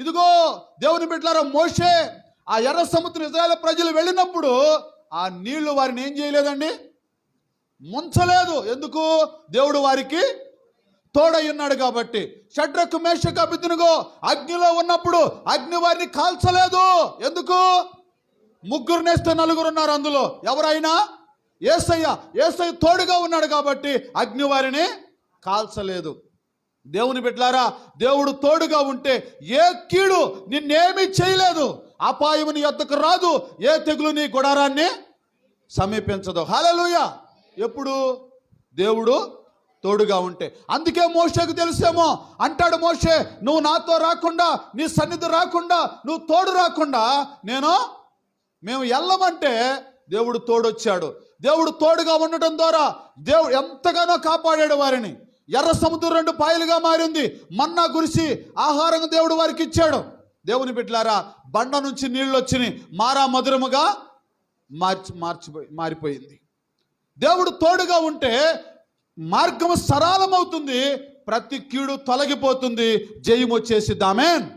ఇదిగో దేవుని బిడ్డలారా, మోషే ఆ ఎర్ర సముద్రం ఇశ్రాయేలు ప్రజలు వెళ్ళినప్పుడు ఆ నీళ్లు వారిని ఏం చేయలేదండి, ముంచలేదు. ఎందుకు? దేవుడు వారికి తోడై ఉన్నాడు కాబట్టి. షడ్రకు మేషకు అబేద్నెగో అగ్నిలో ఉన్నప్పుడు అగ్ని వారిని కాల్చలేదు. ఎందుకు? ముగ్గురు నేస్తే నలుగురు ఉన్నారు అందులో. ఎవరైనా యేసయ్య తోడుగా ఉన్నాడు కాబట్టి అగ్ని వారిని కాల్చలేదు. దేవుని బిడ్డలారా, దేవుడు తోడుగా ఉంటే ఏ కీడు నిన్నేమీ చేయలేదు, అపాయము నీ యొద్దకు రాదు, ఏ తెగులు నీ గుడారాన్ని సమీపించదు. హల్లెలూయా. ఎప్పుడు? దేవుడు తోడుగా ఉంటే. అందుకే మోషేకు తెలుసేమో, అంటాడు మోషే, నువ్వు నాతో రాకుండా, నీ సన్నిధి రాకుండా, నువ్వు తోడు రాకుండా మేము వెళ్ళమంటే దేవుడు తోడొచ్చాడు. దేవుడు తోడుగా ఉండటం ద్వారా దేవుడు ఎంతగానో కాపాడాడు వారిని. ఎర్ర సముద్రం 2 పాయలుగా మారింది. మన్నా కురిసి ఆహారం దేవుడు వారికి ఇచ్చాడు. దేవుని బిడ్డలారా, బండ నుంచి నీళ్ళు వచ్చినాయి, మారా మధురముగా మారిపోయింది. దేవుడు తోడుగా ఉంటే మార్గం సరళమవుతుంది, ప్రతి కీడు తొలగిపోతుంది, జయం వచ్చేసిద్ది. ఆమేన్.